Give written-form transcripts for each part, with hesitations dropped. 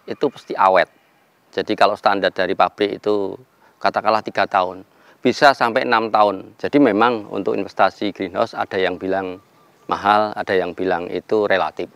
itu pasti awet. Jadi kalau standar dari pabrik itu katakanlah 3 tahun, bisa sampai 6 tahun. Jadi memang untuk investasi greenhouse ada yang bilang mahal, ada yang bilang itu relatif.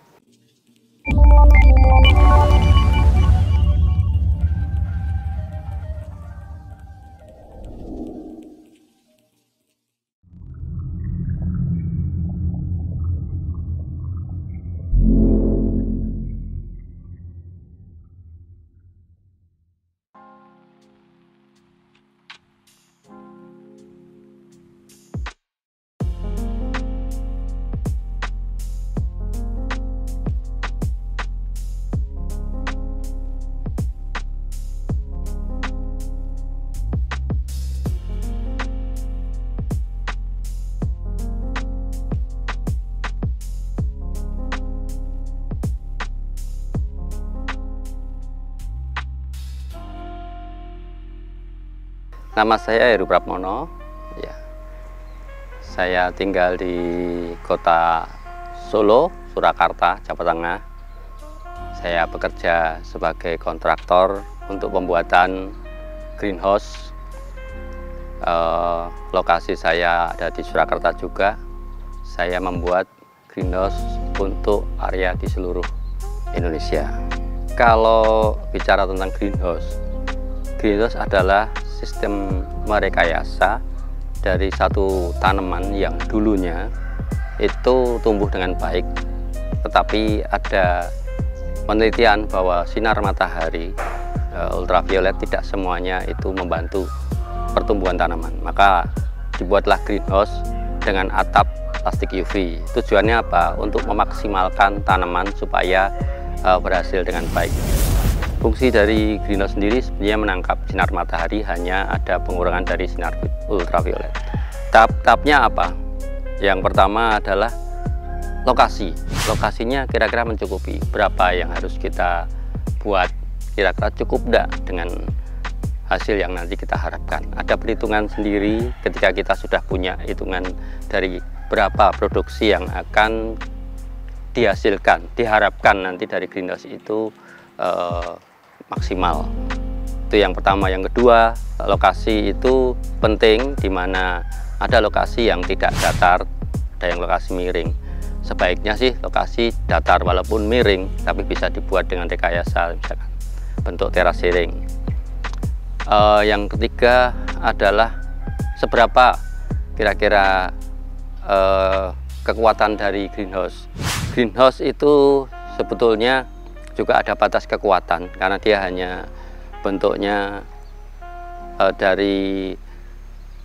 Nama saya Heru Prapmono, ya. Saya tinggal di kota Solo, Surakarta, Jawa Tengah. Saya bekerja sebagai kontraktor untuk pembuatan greenhouse. Lokasi saya ada di Surakarta juga. Saya membuat greenhouse untuk area di seluruh Indonesia. Kalau bicara tentang greenhouse adalah sistem merekayasa dari satu tanaman yang dulunya itu tumbuh dengan baik, tetapi ada penelitian bahwa sinar matahari ultraviolet tidak semuanya itu membantu pertumbuhan tanaman. Maka dibuatlah greenhouse dengan atap plastik UV. Tujuannya apa? Untuk memaksimalkan tanaman supaya berhasil dengan baik. Fungsi dari greenhouse sendiri sebenarnya menangkap sinar matahari, hanya ada pengurangan dari sinar ultraviolet. Tahap-tahapnya apa? Yang pertama adalah lokasi. Lokasinya kira-kira mencukupi. Berapa yang harus kita buat? Kira-kira cukup enggak dengan hasil yang nanti kita harapkan? Ada perhitungan sendiri ketika kita sudah punya hitungan dari berapa produksi yang akan dihasilkan, diharapkan nanti dari greenhouse itu maksimal. Itu yang pertama. Yang kedua, lokasi itu penting, di mana ada lokasi yang tidak datar, ada yang lokasi miring. Sebaiknya sih lokasi datar walaupun miring, tapi bisa dibuat dengan rekayasa, misalkan bentuk terasering. Yang ketiga adalah seberapa kira-kira kekuatan dari greenhouse. Greenhouse itu sebetulnya juga ada batas kekuatan, karena dia hanya bentuknya dari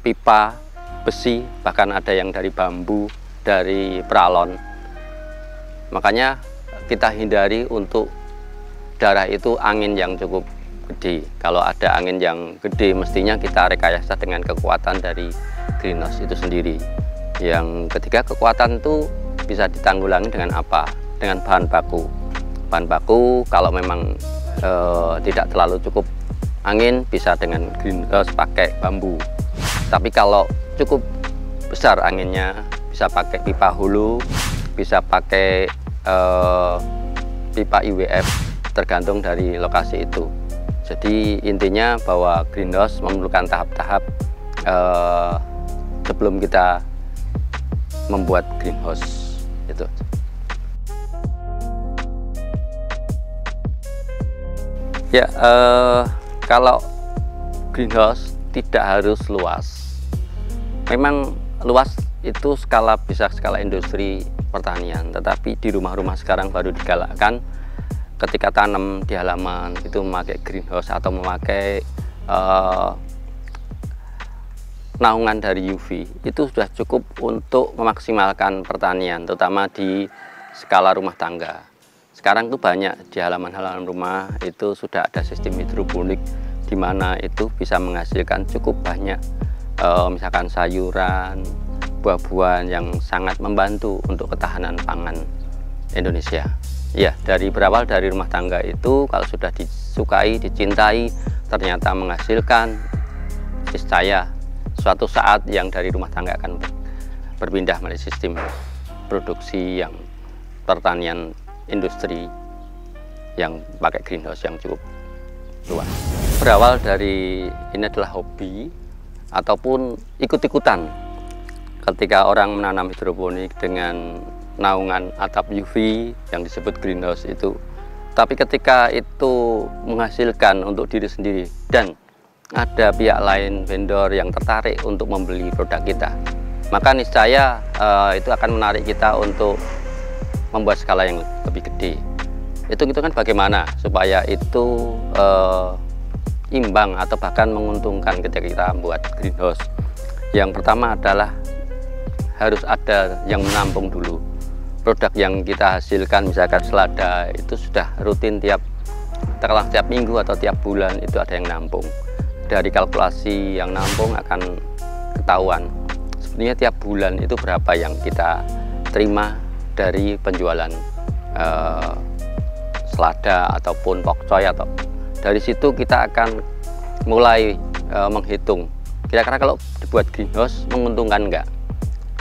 pipa besi, bahkan ada yang dari bambu, dari pralon. Makanya kita hindari untuk daerah itu angin yang cukup gede. Kalau ada angin yang gede, mestinya kita rekayasa dengan kekuatan dari greenhouse itu sendiri. Yang ketiga, kekuatan itu bisa ditanggulangi dengan apa? Dengan bahan baku. Bahan baku kalau memang tidak terlalu cukup angin, bisa dengan greenhouse pakai bambu. Tapi kalau cukup besar anginnya, bisa pakai pipa hulu, bisa pakai pipa IWF, tergantung dari lokasi itu. Jadi intinya bahwa greenhouse memerlukan tahap-tahap sebelum kita membuat greenhouse itu. Ya, kalau greenhouse tidak harus luas. Memang luas itu bisa skala industri pertanian, tetapi di rumah-rumah sekarang baru digalakkan ketika tanam di halaman itu memakai greenhouse atau memakai naungan dari UV. Itu sudah cukup untuk memaksimalkan pertanian, terutama di skala rumah tangga. Sekarang tuh banyak di halaman-halaman rumah itu sudah ada sistem hidroponik, di mana itu bisa menghasilkan cukup banyak misalkan sayuran, buah-buahan yang sangat membantu untuk ketahanan pangan Indonesia. Ya, berawal dari rumah tangga itu kalau sudah disukai, dicintai, ternyata menghasilkan, niscaya suatu saat yang dari rumah tangga akan berpindah menjadi sistem produksi yang pertanian industri yang pakai greenhouse yang cukup luas. Berawal dari ini adalah hobi ataupun ikut-ikutan ketika orang menanam hidroponik dengan naungan atap UV yang disebut greenhouse itu. Tapi ketika itu menghasilkan untuk diri sendiri dan ada pihak lain, vendor yang tertarik untuk membeli produk kita, maka niscaya itu akan menarik kita untuk membuat skala yang lebih gede. Hitung-hitungan bagaimana supaya itu imbang atau bahkan menguntungkan ketika kita membuat greenhouse. Yang pertama adalah harus ada yang menampung dulu. Produk yang kita hasilkan, misalkan selada, itu sudah rutin tiap minggu atau tiap bulan itu ada yang nampung. Dari kalkulasi yang nampung akan ketahuan sebenarnya tiap bulan itu berapa yang kita terima dari penjualan selada ataupun pokcoy. Atau dari situ kita akan mulai menghitung kira-kira kalau dibuat greenhouse menguntungkan enggak.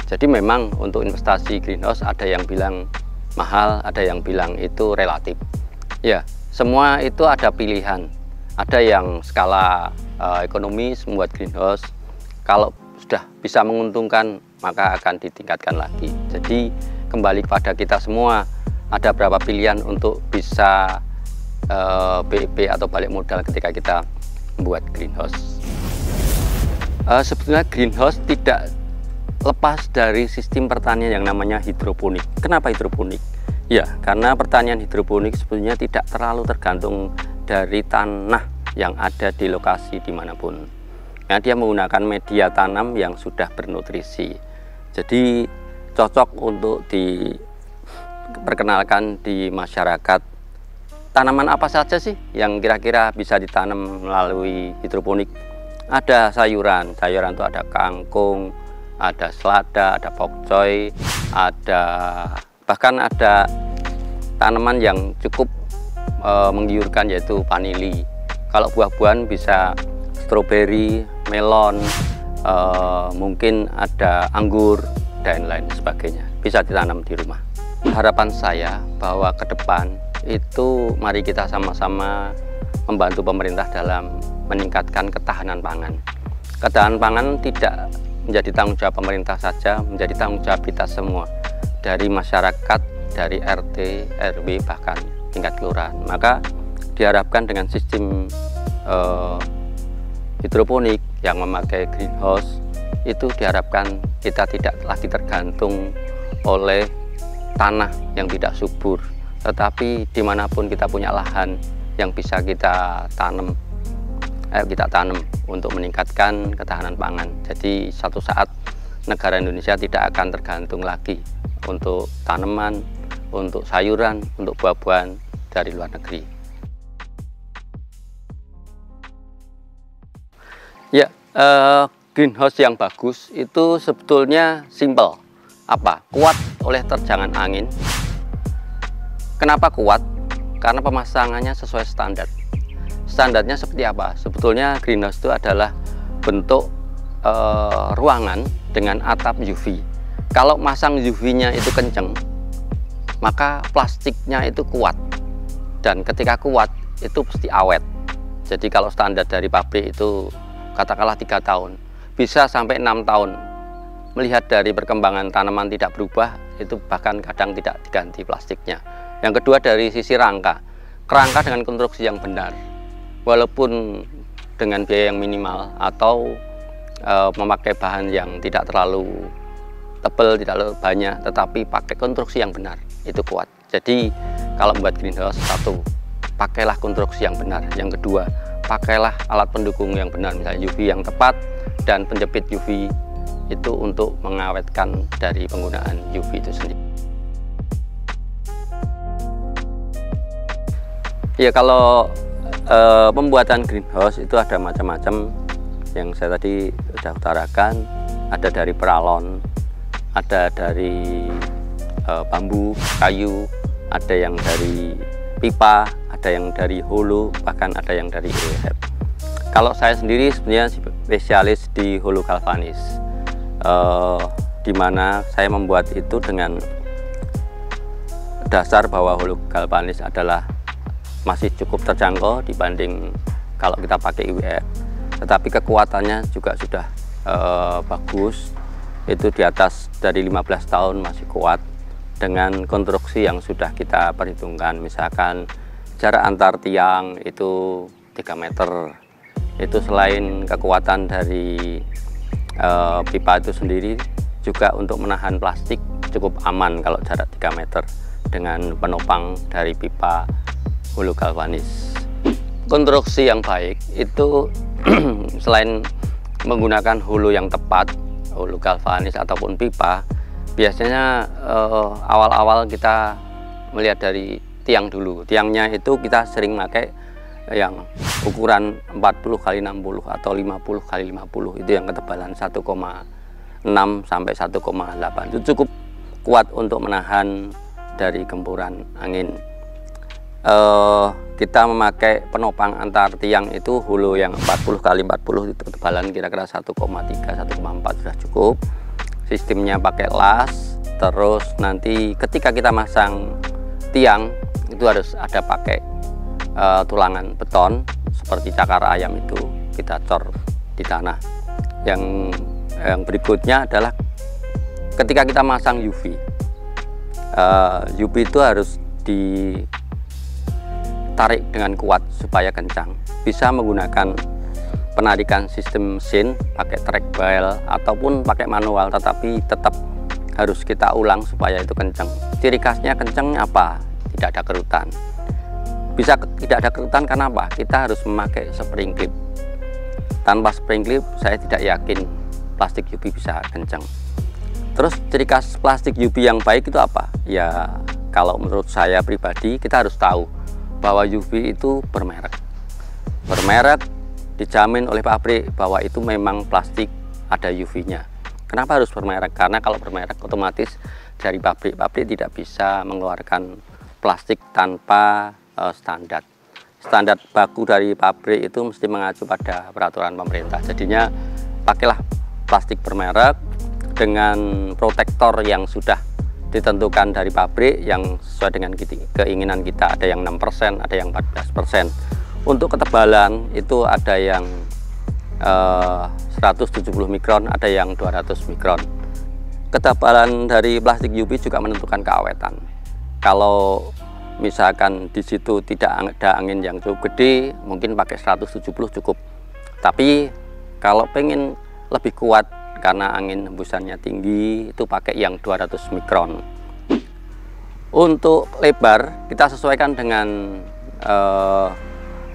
Jadi memang untuk investasi greenhouse ada yang bilang mahal, ada yang bilang itu relatif. Ya, semua itu ada pilihan. Ada yang skala ekonomis membuat greenhouse, kalau sudah bisa menguntungkan maka akan ditingkatkan lagi. Jadi kembali kepada kita semua, ada berapa pilihan untuk bisa BEP atau balik modal ketika kita membuat greenhouse. Sebetulnya greenhouse tidak lepas dari sistem pertanian yang namanya hidroponik. Kenapa hidroponik? Ya, karena pertanian hidroponik sebetulnya tidak terlalu tergantung dari tanah yang ada di lokasi dimanapun. Nah, dia menggunakan media tanam yang sudah bernutrisi. Jadi cocok untuk diperkenalkan di masyarakat. Tanaman apa saja sih yang kira-kira bisa ditanam melalui hidroponik? Ada sayuran itu ada kangkung, ada selada, ada pokcoy, bahkan ada tanaman yang cukup menggiurkan yaitu vanili. Kalau buah-buahan bisa stroberi, melon, mungkin ada anggur dan lain sebagainya, bisa ditanam di rumah. Harapan saya bahwa ke depan itu mari kita sama-sama membantu pemerintah dalam meningkatkan ketahanan pangan. Ketahanan pangan tidak menjadi tanggung jawab pemerintah saja, menjadi tanggung jawab kita semua, dari masyarakat, dari RT, RW, bahkan tingkat kelurahan. Maka diharapkan dengan sistem hidroponik yang memakai greenhouse itu diharapkan kita tidak lagi tergantung oleh tanah yang tidak subur, tetapi dimanapun kita punya lahan yang bisa kita tanam, untuk meningkatkan ketahanan pangan. Jadi suatu saat negara Indonesia tidak akan tergantung lagi untuk tanaman, untuk sayuran, untuk buah-buahan dari luar negeri. Ya, greenhouse yang bagus itu sebetulnya simple. Apa? Kuat oleh terjangan angin. Kenapa kuat? Karena pemasangannya sesuai standar. Standarnya seperti apa? Sebetulnya greenhouse itu adalah bentuk ruangan dengan atap UV. Kalau masang UV-nya itu kenceng, maka plastiknya itu kuat. Dan ketika kuat, itu pasti awet. Jadi kalau standar dari pabrik itu katakanlah 3 tahun, bisa sampai 6 tahun. Melihat dari perkembangan tanaman tidak berubah, itu bahkan kadang tidak diganti plastiknya. Yang kedua dari sisi rangka. Kerangka dengan konstruksi yang benar. Walaupun dengan biaya yang minimal atau memakai bahan yang tidak terlalu tebal, tidak terlalu banyak, tetapi pakai konstruksi yang benar, itu kuat. Jadi kalau membuat greenhouse, satu, pakailah konstruksi yang benar. Yang kedua, pakailah alat pendukung yang benar, misalnya UV yang tepat dan penjepit UV itu untuk mengawetkan dari penggunaan UV itu sendiri. Ya, kalau pembuatan greenhouse itu ada macam-macam yang saya tadi sudah utarakan. Ada dari peralon, ada dari bambu, kayu, ada yang dari pipa, ada yang dari hulu, bahkan ada yang dari rehab. Kalau saya sendiri sebenarnya spesialis di hulu galvanis, di mana saya membuat itu dengan dasar bahwa hulu galvanis adalah masih cukup terjangkau dibanding kalau kita pakai IWF, tetapi kekuatannya juga sudah bagus, itu di atas dari 15 tahun masih kuat dengan konstruksi yang sudah kita perhitungkan. Misalkan jarak antar tiang itu 3 meter, itu selain kekuatan dari pipa itu sendiri, juga untuk menahan plastik cukup aman kalau jarak 3 meter dengan penopang dari pipa hulu galvanis. Konstruksi yang baik itu selain menggunakan hulu yang tepat, hulu galvanis ataupun pipa, biasanya awal-awal kita melihat dari tiang dulu. Tiangnya itu kita sering pakai yang ukuran 40 x 60 atau 50 x 50, itu yang ketebalan 1,6 sampai 1,8. Itu cukup kuat untuk menahan dari gempuran angin. Kita memakai penopang antar tiang itu hulu yang 40 x 40, itu ketebalan kira-kira 1,3 1,4 sudah cukup. Sistemnya pakai las. Terus nanti ketika kita masang tiang itu harus ada pakai tulangan beton seperti cakar ayam, itu kita cor di tanah. Yang berikutnya adalah ketika kita masang UV. UV itu harus ditarik dengan kuat supaya kencang. Bisa menggunakan penarikan sistem mesin, pakai track bell ataupun pakai manual, tetapi tetap harus kita ulang supaya itu kencang. Ciri khasnya kencang apa? Tidak ada kerutan. Bisa tidak ada kerutan karena apa? Kita harus memakai spring clip. Tanpa spring clip saya tidak yakin plastik UV bisa kencang. Terus ciri khas plastik UV yang baik itu apa? Ya kalau menurut saya pribadi, kita harus tahu bahwa UV itu bermerek. Bermerek, dijamin oleh pabrik bahwa itu memang plastik ada UV-nya. Kenapa harus bermerek? Karena kalau bermerek otomatis dari pabrik tidak bisa mengeluarkan plastik tanpa standar. Standar baku dari pabrik itu mesti mengacu pada peraturan pemerintah. Jadinya pakailah plastik bermerek dengan protektor yang sudah ditentukan dari pabrik yang sesuai dengan keinginan kita. Ada yang 6%, ada yang 14%. Untuk ketebalan itu ada yang 170 mikron, ada yang 200 mikron. Ketebalan dari plastik UV juga menentukan keawetan. Kalau misalkan di situ tidak ada angin yang cukup gede, mungkin pakai 170 cukup. Tapi kalau pengen lebih kuat karena angin hembusannya tinggi, itu pakai yang 200 mikron. Untuk lebar kita sesuaikan dengan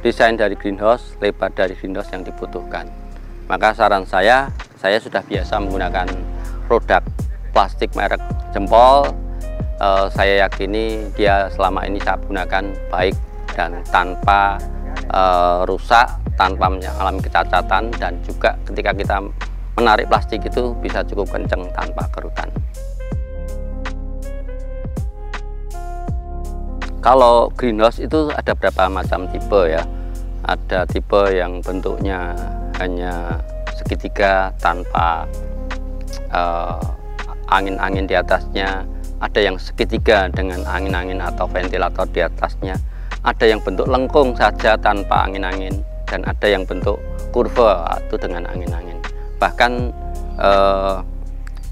desain dari greenhouse, lebar dari greenhouse yang dibutuhkan. Maka saran saya sudah biasa menggunakan produk plastik merek Jempol. Saya yakini dia selama ini saya gunakan baik dan tanpa rusak, tanpa mengalami kecacatan, dan juga ketika kita menarik plastik itu bisa cukup kencang tanpa kerutan. Kalau greenhouse itu ada berapa macam tipe ya. Ada tipe yang bentuknya hanya segitiga tanpa angin-angin di atasnya. Ada yang segitiga dengan angin-angin atau ventilator di atasnya. Ada yang bentuk lengkung saja tanpa angin-angin. Dan ada yang bentuk kurva itu dengan angin-angin. Bahkan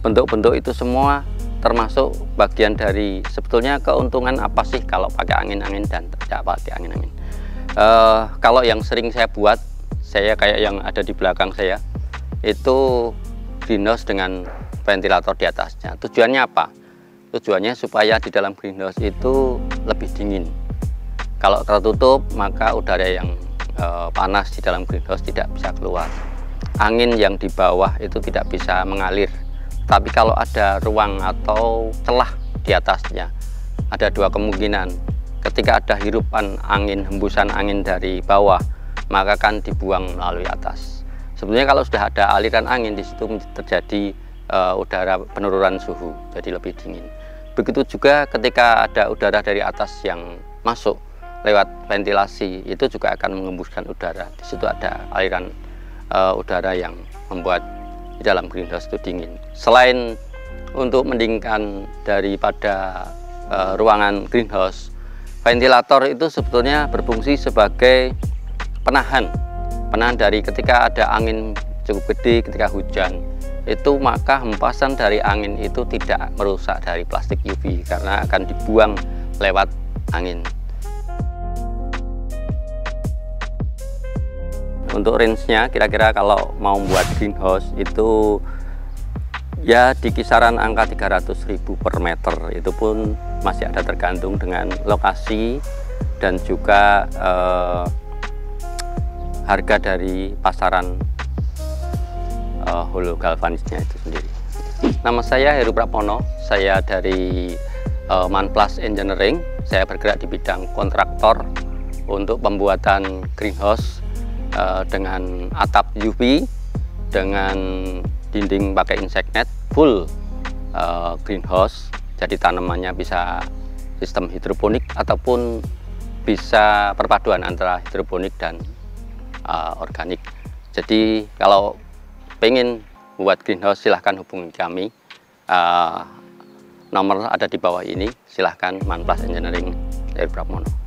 bentuk-bentuk itu semua termasuk bagian dari sebetulnya keuntungan apa sih kalau pakai angin-angin dan tidak pakai angin-angin. Kalau yang sering saya buat, saya kayak yang ada di belakang saya, itu greenhouse dengan ventilator di atasnya. Tujuannya apa? Tujuannya supaya di dalam greenhouse itu lebih dingin. Kalau tertutup maka udara yang panas di dalam greenhouse tidak bisa keluar. Angin yang di bawah itu tidak bisa mengalir. Tapi kalau ada ruang atau celah di atasnya, ada dua kemungkinan. Ketika ada hirupan angin, hembusan angin dari bawah, maka kan dibuang melalui atas. Sebenarnya kalau sudah ada aliran angin di situ terjadi udara penurunan suhu, jadi lebih dingin. Begitu juga ketika ada udara dari atas yang masuk lewat ventilasi, itu juga akan mengembuskan udara. Di situ ada aliran udara yang membuat di dalam greenhouse itu dingin. Selain untuk mendinginkan daripada ruangan greenhouse, Ventilator itu sebetulnya berfungsi sebagai penahan dari ketika ada angin cukup gede, ketika hujan itu, maka hempasan dari angin itu tidak merusak dari plastik UV karena akan dibuang lewat angin. Untuk range-nya kira-kira kalau mau buat greenhouse itu ya di kisaran angka 300.000 per meter, itu pun masih ada tergantung dengan lokasi dan juga harga dari pasaran hulu galvanisnya itu sendiri. Nama saya Heru Prapono, saya dari Manplus Engineering. Saya bergerak di bidang kontraktor untuk pembuatan greenhouse dengan atap UV, dengan dinding pakai insect net, full greenhouse. Jadi tanamannya bisa sistem hidroponik ataupun bisa perpaduan antara hidroponik dan organik. Jadi kalau pengen buat greenhouse silahkan hubungi kami. Nomor ada di bawah ini. Silahkan Manplus Engineering Heru Prapono.